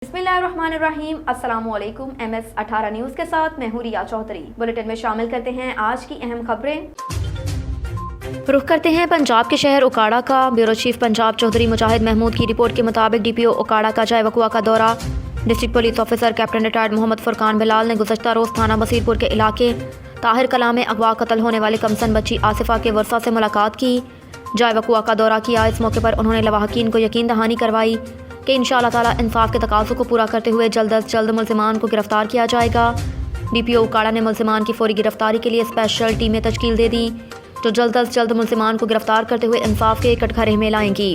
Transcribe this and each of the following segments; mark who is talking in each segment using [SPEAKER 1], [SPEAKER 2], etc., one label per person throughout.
[SPEAKER 1] बिस्मिल्लाहिर्रहमानिर्रहीम। अस्सलामुअलैकुम। MS18 news के साथ मैं हूं रिया चौधरी। बुलेटिन में शामिल करते हैं आज की अहम खबरें। रुख करते हैं पंजाब के शहर उकाड़ा का। ब्यूरो चीफ पंजाब चौधरी मुजाहिद महमूद की रिपोर्ट के मुताबिक DPO उकाड़ा का जाए वकुआ का दौरा। District police officer captain retired Mohammad Furqan Bilal ने गुज़श्ता रोज़ थाना बसीरपुर के इलाके ताहिर कला में अगवा कत्ल होने वाले कमसन बच्ची आसिफा के वर्सा से मुलाकात की। जाए वकुआ का दौरा किया। इस मौके पर उन्होंने लवाहकीन को यकीन दहानी करवाई कि इंशाअल्लाह ताला इंसाफ के तकाज़ों को पूरा करते हुए जल्द अज जल्द मुल्ज़िमान को गिरफ्तार किया जाएगा। DPO उकाड़ा ने मुल्ज़िमान की फौरी गिरफ्तारी के लिए स्पेशल टीमें तश्कील दे दी जो जल्द अज जल्द मुल्ज़िमान को गिरफ्तार करते हुए इंसाफ के कटघरे में लाएंगी।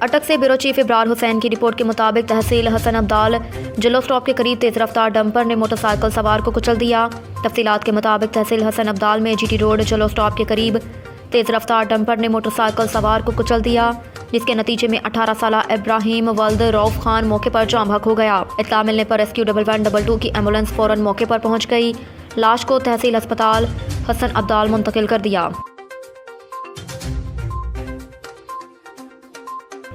[SPEAKER 1] अटक से ब्यूरो चीफ इब्रार हुसैन की रिपोर्ट के मुताबिक तहसील हसन अब्दाल जलो स्टॉप के करीब तेज़ रफ्तार डंपर ने मोटरसाइकिल सवार को कुचल दिया। तफसीलात के मुताबिक तहसील हसन अब्दाल में GT रोड जलो स्टॉप के करीब तेज़ रफ्तार डंपर ने मोटरसाइकिल सवार को कुचल दिया, जिसके नतीजे में 18 साला इब्राहिम वल्द रऊफ खान मौके पर जाम बहक हो गया। इत्तला मिलने पर रेस्क्यू 1112 की एम्बुलेंस फौरन मौके पर पहुंच गई। लाश को तहसील अस्पताल हसन अब्दाल मुंतकिल कर दिया।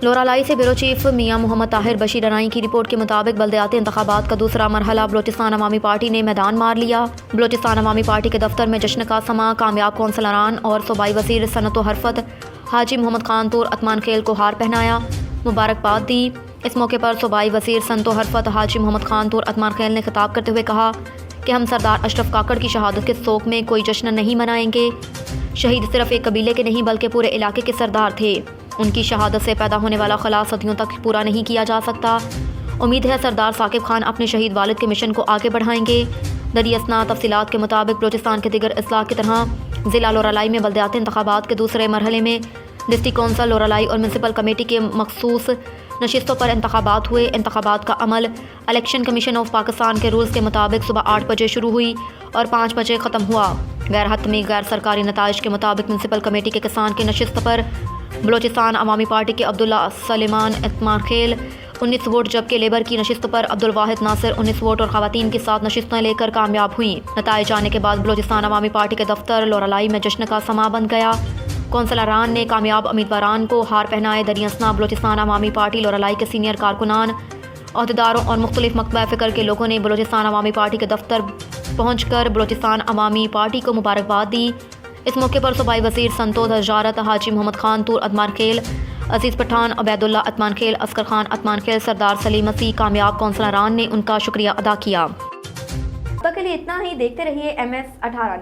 [SPEAKER 1] लोरालाई से ब्यूरो चीफ मियां मोहम्मद ताहिर बशीर अनाई की रिपोर्ट के मुताबिक बल्दियाती इंतखाबात का दूसरा मरहला बलोचिस्तान अवामी पार्टी ने मैदान मार लिया। बलोचिस्तान अवामी पार्टी के दफ्तर में जश्न का समा। कामयाब कौंसलरान और सूबाई वज़ीर सनत व हरफत हाजी मोहम्मद खान तूर अतमान खेल को हार पहनाया, मुबारकबाद दी। इस मौके पर सूबाई वज़ीर सनत व हरफत हाजी मोहम्मद खान तूर अतमान खेल ने खिताब करते हुए कहा कि हम सरदार अशरफ काकड़ की शहादत के शोक में कोई जश्न नहीं मनाएंगे। शहीद सिर्फ एक कबीले के नहीं बल्कि पूरे इलाके के सरदार थे। उनकी शहादत से पैदा होने वाला खला सदियों तक पूरा नहीं किया जा सकता। उम्मीद है सरदार साकिब खान अपने शहीद वालिद के मिशन को आगे बढ़ाएंगे। दरियासना तफसीलात के मुताबिक बलोचिस्तान के दिगर अजला की तरह ज़िला लोरालाई में बल्दियाती इंतखाबात के दूसरे मरहले में डिस्ट्रिक्ट कौंसल लोरालाई और म्यूनसिपल कमेटी के मखसूस नशिस्तों पर इंतखाबात हुए। इंतखाबात का अमल इलेक्शन कमीशन ऑफ पाकिस्तान के रूल्स के मुताबिक सुबह 8 बजे शुरू हुई और 5 बजे ख़त्म हुआ। गैर हतमी गैर सरकारी नताइज के मुताबिक म्यूनसिपल कमेटी के किसान की नशिस्त पर बलोचिस्तान अवामी पार्टी के अब्दुल्ला सलेमान इत्मान खेल 19 वोट, जबकि लेबर की नशिस्त पर अब्दुल वाहिद नासिर 19 वोट और खवातीन की 7 नशिस्तें लेकर कामयाब हुई। नताइज आने के बाद बलोचिस्तान अवामी पार्टी के दफ्तर लोरालाई में जश्न का समा बन गया। कौंसलरान ने कामयाब उम्मीदवारान को हार पहनाए। दरियासना बलोचिस्तान अवामी पार्टी लोरालाई के सीनियर कारकुनान, अहदेदारों और मुख्तलिफ मकतबा फ़िक्र के लोगों ने बलोचिस्तान अवामी पार्टी के दफ्तर पहुँच कर बलोचिस्तान अवामी पार्टी को मुबारकबाद दी। इस मौके पर सूबाई वज़ीर संतोष हजारत हाजी मोहम्मद खान तूर अतमान खेल, अजीज़ पठान, अबैदुल्ला अतमान खेल, असगर खान अतमान खेल, सरदार सलीम मसीह कामयाब कौंसलरान ने उनका शुक्रिया अदा किया। अब तक के लिए इतना ही। देखते रहिए MS18 न्यूज़।